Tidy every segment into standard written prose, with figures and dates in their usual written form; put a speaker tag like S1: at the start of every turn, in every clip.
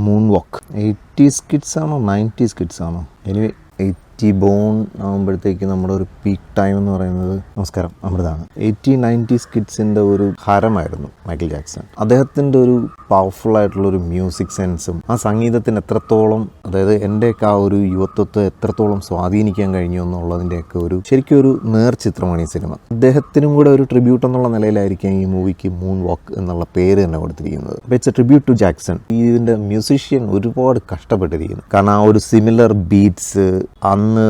S1: Moon വാക്ക്. 80s kids ആണോ 90s kids ആണോ? Anyway 80 bone ആകുമ്പോഴത്തേക്ക് നമ്മുടെ ഒരു പീക്ക് ടൈം എന്ന് പറയുന്നത്, നമസ്കാരം, അമൃതാണ്. 80-90s കിഡ്സിൻ്റെ ഒരു ഹരമായിരുന്നു മൈക്കിൾ ജാക്സൺ. അദ്ദേഹത്തിൻ്റെ ഒരു പവർഫുൾ ആയിട്ടുള്ളൊരു മ്യൂസിക് സെൻസും ആ സംഗീതത്തിന് എത്രത്തോളം, അതായത് എൻ്റെയൊക്കെ ആ ഒരു യുവത്വത്തെ എത്രത്തോളം സ്വാധീനിക്കാൻ കഴിഞ്ഞു എന്നുള്ളതിൻ്റെയൊക്കെ ഒരു ശരിക്കും ഒരു നേർചിത്രമാണ് ഈ സിനിമ. അദ്ദേഹത്തിനും കൂടെ ഒരു ട്രിബ്യൂട്ട് എന്നുള്ള നിലയിലായിരിക്കും ഈ മൂവിക്ക് മൂൺ വാക്ക് എന്നുള്ള പേര് തന്നെ കൊടുത്തിരിക്കുന്നത്. അപ്പോൾ it's a tribute to Jackson. ഇതിൻ്റെ മ്യൂസീഷ്യൻ ഒരുപാട് കഷ്ടപ്പെട്ടിരിക്കുന്നു. കാരണം ആ ഒരു സിമിലർ ബീറ്റ്സ്, അന്ന്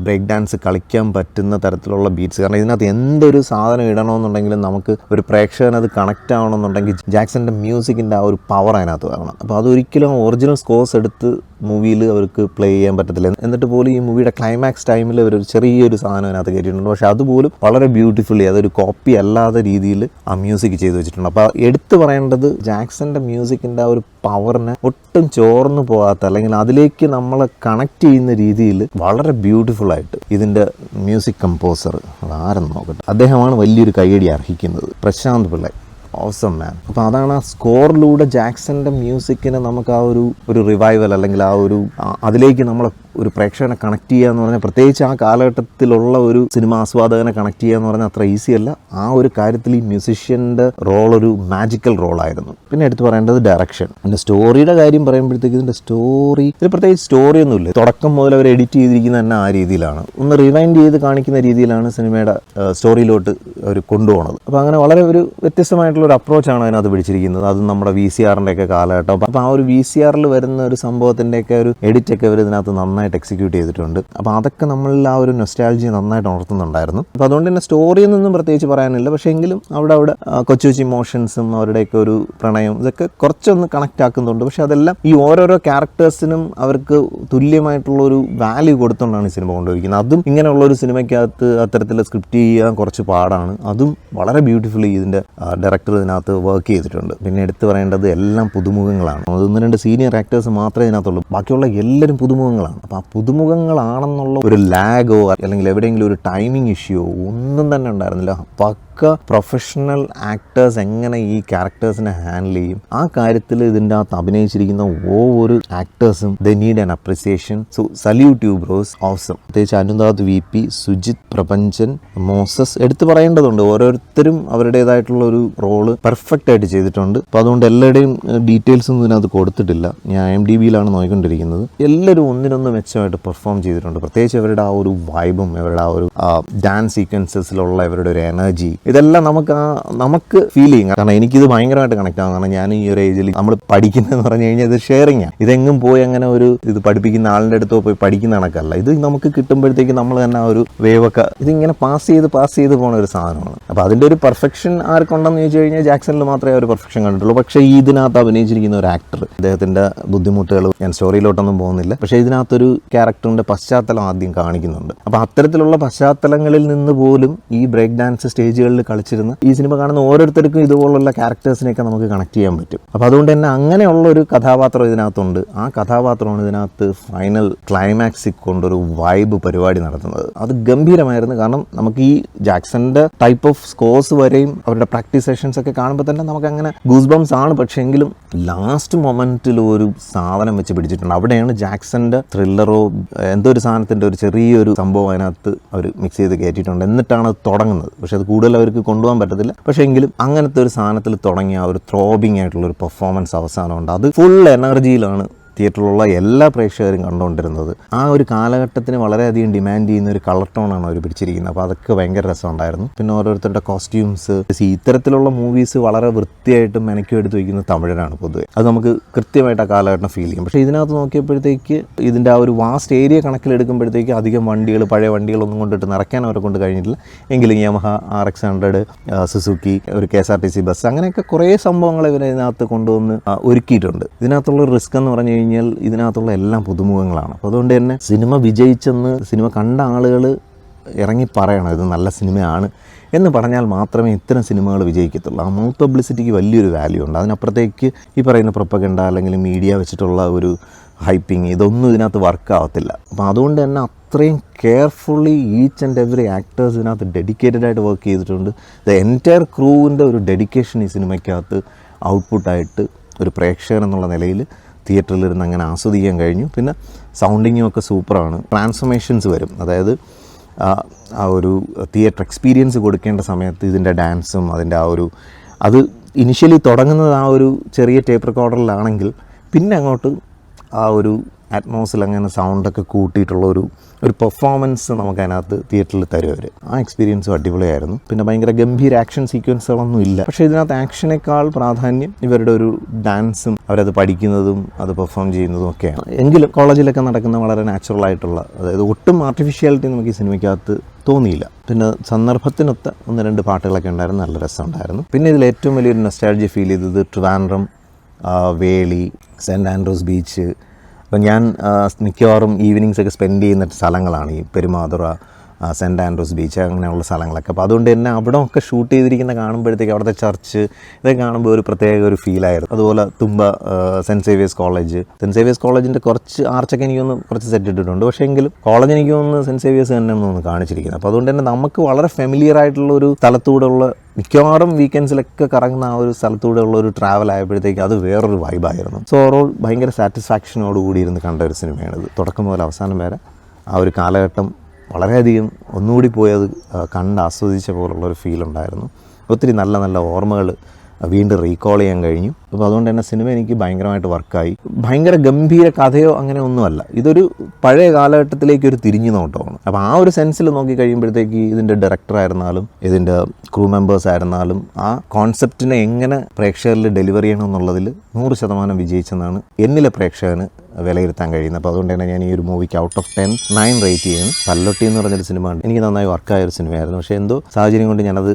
S1: ബ്രേക്ക് ഡാൻസ് കളിക്കാൻ പറ്റുന്ന തരത്തിലുള്ള ബീറ്റ്സ്. കാരണം ഇതിനകത്ത് എന്തൊരു സാധനം ഇടണമെന്നുണ്ടെങ്കിലും നമുക്ക് ഒരു പ്രേക്ഷകന് അത് കണക്റ്റ് ആവണമെന്നുണ്ടെങ്കിൽ ജാക്സന്റെ മ്യൂസിക്കിൻ്റെ ആ ഒരു പവർ അതിനകത്ത് വരണം. അപ്പോൾ അതൊരിക്കലും ഒറിജിനൽ സ്കോർസ് എടുത്ത് മൂവിയിൽ അവർക്ക് പ്ലേ ചെയ്യാൻ പറ്റത്തില്ല. എന്നിട്ട് പോലും ഈ മൂവിയുടെ ക്ലൈമാക്സ് ടൈമിൽ അവരൊരു ചെറിയൊരു സാധനം അതിനകത്ത് കയറ്റിയിട്ടുണ്ട്. പക്ഷേ അതുപോലും വളരെ ബ്യൂട്ടിഫുള്ളി, അതൊരു കോപ്പി അല്ലാത്ത രീതിയിൽ ആ മ്യൂസിക് ചെയ്തു വെച്ചിട്ടുണ്ട്. അപ്പോൾ എടുത്തു പറയേണ്ടത് ജാക്സന്റെ മ്യൂസിക്കിൻ്റെ ആ ഒരു പവറിനെ ഒട്ടും ചോർന്നു പോകാത്ത, അല്ലെങ്കിൽ അതിലേക്ക് നമ്മളെ കണക്ട് ചെയ്യുന്ന രീതിയിൽ വളരെ ബ്യൂട്ടിഫുൾ ആയിട്ട് ഇതിൻ്റെ മ്യൂസിക് കമ്പോസർ അതാരെന്ന് നോക്കട്ടെ, അദ്ദേഹമാണ് വലിയൊരു കയ്യടി അർഹിക്കുന്നത്, പ്രശാന്ത് പിള്ളൈ. ഓസം മാൻ. അപ്പോൾ അതാണ് ആ സ്കോറിലൂടെ ജാക്സന്റെ മ്യൂസിക്കിനെ നമുക്ക് ആ ഒരു റിവൈവൽ, അല്ലെങ്കിൽ ആ ഒരു അതിലേക്ക് നമ്മളെ ഒരു പ്രേക്ഷകനെ കണക്ട് ചെയ്യുക എന്ന് പറഞ്ഞാൽ, പ്രത്യേകിച്ച് ആ കാലഘട്ടത്തിലുള്ള ഒരു സിനിമ ആസ്വാദകനെ കണക്ട് ചെയ്യുക എന്ന് പറഞ്ഞാൽ അത്ര ഈസി അല്ല. ആ ഒരു കാര്യത്തിൽ ഈ മ്യൂസിഷ്യൻ്റെ റോൾ ഒരു മാജിക്കൽ റോളായിരുന്നു. പിന്നെ എടുത്തു പറയേണ്ടത് ഡയറക്ഷൻ. പിന്നെ സ്റ്റോറിയുടെ കാര്യം പറയുമ്പോഴത്തേക്ക് ഇതിൻ്റെ ഇത് പ്രത്യേകിച്ച് സ്റ്റോറിയൊന്നുമില്ല. തുടക്കം മുതൽ അവർ എഡിറ്റ് ചെയ്തിരിക്കുന്നത് തന്നെ ആ രീതിയിലാണ്. ഒന്ന് റിവൈൻഡ് ചെയ്ത് കാണിക്കുന്ന രീതിയിലാണ് സിനിമയുടെ സ്റ്റോറിയിലോട്ട് അവർ കൊണ്ടുപോകുന്നത്. അപ്പോൾ അങ്ങനെ വളരെ ഒരു വ്യത്യസ്തമായിട്ടുള്ള ഒരു അപ്രോച്ചാണ് അതിനകത്ത് പിടിച്ചിരിക്കുന്നത്. അത് നമ്മുടെ VCRൻ്റെ ഒക്കെ കാലഘട്ടം. അപ്പോൾ ആ ഒരു VCRൽ വരുന്ന ഒരു സംഭവത്തിൻ്റെയൊക്കെ ഒരു എഡിറ്റൊക്കെ അവർ ഇതിനകത്ത് നന്നായിട്ട് എക്സിക്യൂട്ട് ചെയ്തിട്ടുണ്ട്. അപ്പോൾ അതൊക്കെ നമ്മളിൽ ആ ഒരു നൊസ്റ്റാൾജി നന്നായിട്ട് ഉണർത്തുന്നുണ്ടായിരുന്നു. അപ്പോൾ അതുകൊണ്ട് തന്നെ സ്റ്റോറിയൊന്നും പ്രത്യേകിച്ച് പറയാനില്ല. പക്ഷേ എങ്കിലും അവിടെ കൊച്ചു കൊച്ചു ഇമോഷൻസും അവരുടെയൊക്കെ ഒരു പ്രണയം ഇതൊക്കെ കുറച്ചൊന്ന് കണക്റ്റ് ആക്കുന്നുണ്ട്. പക്ഷേ അതെല്ലാം ഈ ഓരോരോ ക്യാരക്ടേഴ്സിനും അവർക്ക് തുല്യമായിട്ടുള്ളൊരു വാല്യൂ കൊടുത്തുകൊണ്ടാണ് ഈ സിനിമ കൊണ്ടുപോയിരിക്കുന്നത്. അതും ഇങ്ങനെയുള്ളൊരു സിനിമയ്ക്കകത്ത് അത്തരത്തിൽ സ്ക്രിപ്റ്റ് ചെയ്യാൻ കുറച്ച് പാടാണ്. അതും വളരെ ബ്യൂട്ടിഫുള്ളി ഇതിൻ്റെ ഡയറക്ടർ ഇതിനകത്ത് വർക്ക് ചെയ്തിട്ടുണ്ട്. പിന്നെ എടുത്തു പറയേണ്ടത് എല്ലാം പുതുമുഖങ്ങളാണ്. 1-2 സീനിയർ ആക്ടേഴ്സ് മാത്രമേ ഇതിനകത്തുള്ളൂ. ബാക്കിയുള്ള എല്ലാവരും പുതുമുഖങ്ങളാണ്. അപ്പോൾ ആ പുതുമുഖങ്ങളാണെന്നുള്ള ഒരു ലാഗോ അല്ലെങ്കിൽ എവിടെയെങ്കിലും ഒരു ടൈമിംഗ് ഇഷ്യൂയോ ഒന്നും തന്നെ ഉണ്ടായിരുന്നില്ല. പ്രൊഫഷണൽ ആക്ടേഴ്സ് എങ്ങനെ ഈ ക്യാരക്ടേഴ്സിനെ ഹാൻഡിൽ ചെയ്യും, ആ കാര്യത്തിൽ ഇതിൻ്റെ അകത്ത് അഭിനയിച്ചിരിക്കുന്ന ഓരോ ആക്ടേഴ്സും they need an appreciation. So salute you bros, awesome. പ്രത്യേകിച്ച് അനുരാഗ് VP, സുജിത്, പ്രപഞ്ചൻ, മോസസ് എടുത്തു പറയേണ്ടതുണ്ട്. ഓരോരുത്തരും അവരുടേതായിട്ടുള്ള ഒരു റോള് പെർഫെക്റ്റ് ആയിട്ട് ചെയ്തിട്ടുണ്ട്. അപ്പോൾ അതുകൊണ്ട് എല്ലാവരുടെയും ഡീറ്റെയിൽസ് ഒന്നും ഇതിനകത്ത് കൊടുത്തിട്ടില്ല. ഞാൻ IMDbയിലാണ് നോക്കിക്കൊണ്ടിരിക്കുന്നത്. എല്ലാവരും ഒന്നിനൊന്ന് മെച്ചമായിട്ട് പെർഫോം ചെയ്തിട്ടുണ്ട്. പ്രത്യേകിച്ച് അവരുടെ ആ ഒരു വൈബും അവരുടെ ആ ഒരു ഡാൻസ് സീക്വൻസസിലുള്ള അവരുടെ ഒരു എനർജി, ഇതെല്ലാം നമുക്ക് ഫീൽ ചെയ്യും. കാരണം എനിക്കിത് ഭയങ്കരമായിട്ട് കണക്ട് ആകും. കാരണം ഞാൻ ഈ ഒരു ഏജിൽ നമ്മൾ പഠിക്കുന്നതെന്ന് പറഞ്ഞു കഴിഞ്ഞാൽ ഇത് ഷെയറിങ് ആണ്. ഇതെങ്ങും പോയി അങ്ങനെ ഇത് പഠിപ്പിക്കുന്ന ആളിൻ്റെ അടുത്തോ പോയി പഠിക്കുന്ന കണക്കല്ല. ഇത് നമുക്ക് കിട്ടുമ്പോഴത്തേക്ക് നമ്മൾ തന്നെ ആ ഒരു വേവൊക്കെ ഇതിങ്ങനെ പാസ് ചെയ്ത് പോകുന്ന ഒരു സാധനമാണ്. അപ്പോൾ അതിൻ്റെ ഒരു പെർഫെക്ഷൻ ആർക്കുണ്ടെന്ന് ചോദിച്ചു കഴിഞ്ഞാൽ ജാക്സണിൽ മാത്രമേ ഒരു പെർഫെക്ഷൻ കണ്ടിട്ടുള്ളൂ. പക്ഷേ ഇതിനകത്ത് അഭിനയിച്ചിരിക്കുന്ന ഒരു ആക്ടർ, അദ്ദേഹത്തിൻ്റെ ബുദ്ധിമുട്ടുകൾ ഞാൻ സ്റ്റോറിയിലോട്ടൊന്നും പോകുന്നില്ല. പക്ഷേ ഇതിനകത്തൊരു ക്യാരക്ടറിൻ്റെ പശ്ചാത്തലം ആദ്യം കാണിക്കുന്നുണ്ട്. അപ്പോൾ അത്തരത്തിലുള്ള പശ്ചാത്തലങ്ങളിൽ നിന്ന് പോലും ഈ ബ്രേക്ക് ഡാൻസ് സ്റ്റേജുകളിൽ കളിച്ചിരുന്ന ഈ സിനിമ കാണുന്ന ഓരോരുത്തർക്കും ഇതുപോലുള്ള ക്യാരക്ടേഴ്സിനെയൊക്കെ നമുക്ക് കണക്ട് ചെയ്യാൻ പറ്റും. അപ്പോൾ അതുകൊണ്ട് തന്നെ അങ്ങനെയുള്ള ഒരു കഥാപാത്രം ഇതിനകത്തുണ്ട്. ആ കഥാപാത്രമാണ് ഇതിനകത്ത് ഫൈനൽ ക്ലൈമാക്സിൽ കൊണ്ടൊരു വൈബ് പരിപാടി നടത്തുന്നത്. അത് ഗംഭീരമായിരുന്നു. കാരണം നമുക്ക് ഈ ജാക്സന്റെ ടൈപ്പ് ഓഫ് സ്കോർസ് വരെയും അവരുടെ പ്രാക്ടീസ് സെഷൻസ് ഒക്കെ കാണുമ്പോൾ തന്നെ നമുക്ക് അങ്ങനെ ഗൂസ് ബംസ് ആണ്. പക്ഷേ എങ്കിലും ലാസ്റ്റ് മൊമെന്റിൽ ഒരു സാധനം വെച്ച് പിടിച്ചിട്ടുണ്ട്. അവിടെയാണ് ജാക്സന്റെ ത്രില്ലറോ എന്തോ ഒരു സാധനത്തിന്റെ ഒരു ചെറിയൊരു സംഭവം അതിനകത്ത് അവർ മിക്സ് ചെയ്ത് കയറ്റിയിട്ടുണ്ട്. എന്നിട്ടാണ് അത് തുടങ്ങുന്നത്. പക്ഷെ അത് കൂടുതൽ അവർക്ക് കൊണ്ടുപോകാൻ പറ്റത്തില്ല. പക്ഷേ എങ്കിലും അങ്ങനത്തെ ഒരു സാധനത്തിൽ തുടങ്ങിയ ഒരു ത്രോബിങ് ആയിട്ടുള്ള ഒരു പെർഫോമൻസ് അവസാനമുണ്ട്. അത് ഫുൾ എനർജിയിലാണ് തിയേറ്ററിലുള്ള എല്ലാ പ്രേക്ഷകരും കണ്ടുകൊണ്ടിരുന്നത്. ആ ഒരു കാലഘട്ടത്തിന് വളരെയധികം ഡിമാൻഡ് ചെയ്യുന്ന ഒരു കളർ ടോണാണ് അവർ പിടിച്ചിരിക്കുന്നത്. അപ്പോൾ അതൊക്കെ ഭയങ്കര രസമുണ്ടായിരുന്നു. പിന്നെ ഓരോരുത്തരുടെ കോസ്റ്റ്യൂംസ്, ഇത്തരത്തിലുള്ള മൂവീസ് വളരെ വൃത്തിയായിട്ടും മെനക്കും എടുത്ത് വയ്ക്കുന്ന തമിഴരാണ് പൊതുവെ. അത് നമുക്ക് കൃത്യമായിട്ട് ആ കാലഘട്ടം ഫീൽ ചെയ്യും. പക്ഷേ ഇതിനകത്ത് നോക്കിയപ്പോഴത്തേക്ക് ഇതിൻ്റെ ആ ഒരു വാസ്റ്റ് ഏരിയ കണക്കിലെടുക്കുമ്പോഴത്തേക്ക് അധികം പഴയ വണ്ടികളൊന്നും കൊണ്ടിട്ട് നിറയ്ക്കാൻ അവരെ കൊണ്ട് കഴിഞ്ഞിട്ടില്ല. എങ്കിലും യമഹ RX100, സുസുക്കി, ഒരു KSRTC ബസ്, അങ്ങനെയൊക്കെ കുറേ സംഭവങ്ങൾ ഇതിനകത്ത് കൊണ്ടുവന്ന് ഒരുക്കിയിട്ടുണ്ട്. ഇതിനകത്തുള്ള റിസ്ക് എന്ന് പറഞ്ഞു കഴിഞ്ഞാൽ ഇതിനകത്തുള്ള എല്ലാം പുതുമുഖങ്ങളാണ്. അപ്പോൾ അതുകൊണ്ട് തന്നെ സിനിമ വിജയിച്ചെന്ന് സിനിമ കണ്ട ആളുകൾ ഇറങ്ങി പറയണം ഇത് നല്ല സിനിമയാണ് എന്ന് പറഞ്ഞാൽ മാത്രമേ ഇത്തരം സിനിമകൾ വിജയിക്കത്തുള്ളൂ. ആ മൗത്ത് പബ്ലിസിറ്റിക്ക് വലിയൊരു വാല്യൂ ഉണ്ട്. അതിനപ്പുറത്തേക്ക് ഈ പറയുന്ന പ്രൊപ്പഗണ്ട അല്ലെങ്കിൽ മീഡിയ വെച്ചിട്ടുള്ള ഒരു ഹൈപ്പിങ്, ഇതൊന്നും ഇതിനകത്ത് വർക്ക് ആവത്തില്ല. അപ്പോൾ അതുകൊണ്ട് തന്നെ അത്രയും carefully each and every actors ഇതിനകത്ത് ഡെഡിക്കേറ്റഡ് ആയിട്ട് വർക്ക് ചെയ്തിട്ടുണ്ട്. ദ എൻറ്റയർ ക്രൂവിൻ്റെ ഒരു ഡെഡിക്കേഷൻ ഈ സിനിമയ്ക്കകത്ത് ഔട്ട്പുട്ടായിട്ട് ഒരു പ്രേക്ഷകൻ എന്നുള്ള നിലയിൽ തിയേറ്ററിലിരുന്ന് അങ്ങനെ ആസ്വദിക്കാൻ കഴിഞ്ഞു. പിന്നെ സൗണ്ടിങ്ങും ഒക്കെ സൂപ്പറാണ്. ട്രാൻസ്ഫോർമേഷൻസ് വരും, അതായത് ആ ഒരു തിയേറ്റർ എക്സ്പീരിയൻസ് കൊടുക്കേണ്ട സമയത്ത് ഇതിൻ്റെ ഡാൻസും അതിൻ്റെ അത് ഇനിഷ്യലി തുടങ്ങുന്നത് ആ ഒരു ചെറിയ ടേപ്പ് റെക്കോർഡറിലാണെങ്കിൽ പിന്നെ അങ്ങോട്ട് ആ ഒരു അറ്റ്മോസിൽ അങ്ങനെ സൗണ്ടൊക്കെ കൂട്ടിയിട്ടുള്ള ഒരു പെർഫോമൻസ് നമുക്ക് അതിനകത്ത് തിയേറ്ററിൽ തരും അവർ. ആ എക്സ്പീരിയൻസും അടിപൊളിയായിരുന്നു. പിന്നെ ഭയങ്കര ഗംഭീര ആക്ഷൻ സീക്വൻസുകളൊന്നും ഇല്ല, പക്ഷേ ഇതിനകത്ത് ആക്ഷനേക്കാൾ പ്രാധാന്യം ഇവരുടെ ഒരു ഡാൻസും അവരത് പഠിക്കുന്നതും അത് പെർഫോം ചെയ്യുന്നതും ഒക്കെയാണ്. എങ്കിലും കോളേജിലൊക്കെ നടക്കുന്ന വളരെ നാച്ചുറൽ ആയിട്ടുള്ള, അതായത് ഒട്ടും ആർട്ടിഫിഷ്യാലിറ്റി നമുക്ക് ഈ സിനിമയ്ക്കകത്ത് തോന്നിയില്ല. പിന്നെ സന്ദർഭത്തിനൊത്ത 1-2 പാട്ടുകളൊക്കെ ഉണ്ടായിരുന്നു, നല്ല രസമുണ്ടായിരുന്നു. പിന്നെ ഇതിൽ ഏറ്റവും വലിയൊരു നൊസ്റ്റാൾജിയ ഫീൽ ചെയ്തത് ട്രിവാൻഡ്രം, വേളി, സെൻറ്റ് ആൻഡ്രൂസ് ബീച്ച്. അപ്പം ഞാൻ മിക്കവാറും ഈവനിങ്സൊക്കെ സ്പെൻഡ് ചെയ്യുന്ന സ്ഥലങ്ങളാണ് ഈ പെരുമാതുറ, സെൻറ്റ് ആൻഡ്രൂസ് ബീച്ച്, അങ്ങനെയുള്ള സ്ഥലങ്ങളൊക്കെ. അപ്പോൾ അതുകൊണ്ട് തന്നെ അവിടെ ഒക്കെ ഷൂട്ട് ചെയ്തിരിക്കുന്ന കാണുമ്പോഴത്തേക്ക് അവിടുത്തെ ചർച്ച് ഇതൊക്കെ കാണുമ്പോൾ ഒരു പ്രത്യേക ഒരു ഫീലായിരുന്നു. അതുപോലെ തുമ്പ സെൻറ്റ് സേവിയേഴ്സ് കോളേജിൻ്റെ കുറച്ച് ആർച്ചൊക്കെ എനിക്കൊന്ന് കുറച്ച് സെറ്റ് ഇട്ടിട്ടുണ്ട്, പക്ഷേ എങ്കിലും കോളേജ് എനിക്ക് തോന്നുന്നു സെൻറ്റ് സേവിയേഴ്സ് തന്നെ ഒന്ന് കാണിച്ചിരിക്കുന്നത്. അപ്പോൾ അതുകൊണ്ട് തന്നെ നമുക്ക് വളരെ ഫെമിലിയർ ആയിട്ടുള്ള ഒരു സ്ഥലത്തൂടെയുള്ള, മിക്കവാറും വീക്കെൻഡ്സിലൊക്കെ കറങ്ങുന്ന ആ ഒരു സ്ഥലത്തൂടെ ഉള്ള ഒരു ട്രാവൽ ആയപ്പോഴത്തേക്ക് അത് വേറൊരു വൈബായിരുന്നു. സോ ഓവറോൾ ഭയങ്കര സാറ്റിസ്ഫാക്ഷനോടുകൂടി ഇരുന്ന് കണ്ട ഒരു സിനിമയാണിത്. തുടക്കം മുതൽ അവസാനം വരെ ആ ഒരു കാലഘട്ടം വളരെയധികം ഒന്നുകൂടി പോയി അത് കണ്ട് ആസ്വദിച്ച പോലുള്ളൊരു ഫീലുണ്ടായിരുന്നു. ഒത്തിരി നല്ല നല്ല ഓർമ്മകൾ വീണ്ടും റീകോൾ ചെയ്യാൻ കഴിഞ്ഞു. അപ്പോൾ അതുകൊണ്ട് തന്നെ സിനിമ എനിക്ക് ഭയങ്കരമായിട്ട് വർക്കായി. ഭയങ്കര ഗംഭീര കഥയോ അങ്ങനെ ഒന്നുമല്ല, ഇതൊരു പഴയ കാലഘട്ടത്തിലേക്കൊരു തിരിഞ്ഞു നോട്ടമാണ്. അപ്പോൾ ആ ഒരു സെൻസിൽ നോക്കി കഴിയുമ്പോഴത്തേക്ക് ഇതിൻ്റെ ഡയറക്ടറായിരുന്നാലും ഇതിൻ്റെ ക്രൂ മെമ്പേഴ്സ് ആയിരുന്നാലും ആ കോൺസെപ്റ്റിനെ എങ്ങനെ പ്രേക്ഷകരിൽ ഡെലിവർ ചെയ്യണം എന്നുള്ളതിൽ 100% വിജയിച്ചെന്നാണ് എന്നിലെ പ്രേക്ഷകന് വിലയിരുത്താൻ കഴിയുന്നത്. അപ്പോൾ അതുകൊണ്ട് തന്നെ ഞാൻ ഈ ഒരു മൂവിക്ക് ഔട്ട് ഓഫ് 10 9 റേറ്റ് ചെയ്യുന്നു. പല്ലൊട്ടി എന്ന് പറഞ്ഞൊരു സിനിമ എനിക്ക് നന്നായി വർക്കായൊരു സിനിമയായിരുന്നു, പക്ഷേ എന്തോ സാഹചര്യം കൊണ്ട് ഞാനത്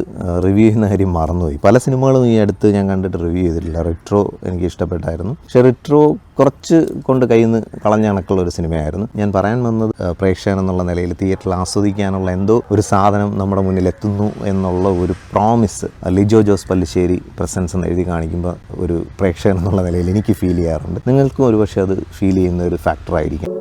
S1: റിവ്യൂ ചെയ്യുന്ന കാര്യം മറന്നുപോയി. പല സിനിമകളും ഈ അടുത്ത് ഞാൻ കണ്ടിട്ട് റിവ്യൂ ചെയ്തിട്ടില്ല. റിട്രോ എനിക്ക് ഇഷ്ടപ്പെട്ടായിരുന്നു, പക്ഷേ റിട്രോ കുറച്ച് കൊണ്ട് കയ്യിൽ നിന്ന് കളഞ്ഞ കണക്കുള്ള ഒരു സിനിമയായിരുന്നു. ഞാൻ പറയാൻ വന്നത് പ്രേക്ഷകൻ എന്നുള്ള നിലയിൽ തിയേറ്ററിൽ ആസ്വദിക്കാനുള്ള എന്തോ ഒരു സാധനം നമ്മുടെ മുന്നിൽ എത്തുന്നു എന്നുള്ള ഒരു പ്രോമിസ് ലിജോ ജോസ് പല്ലിശ്ശേരി പ്രസൻസ് എന്ന് എഴുതി കാണിക്കുമ്പോൾ ഒരു പ്രേക്ഷകൻ എന്നുള്ള നിലയിൽ എനിക്ക് ഫീൽ ചെയ്യാറുണ്ട്. നിങ്ങൾക്കും ഒരുപക്ഷെ അത് ഫീൽ ചെയ്യുന്ന ഒരു ഫാക്ടറായിരിക്കും.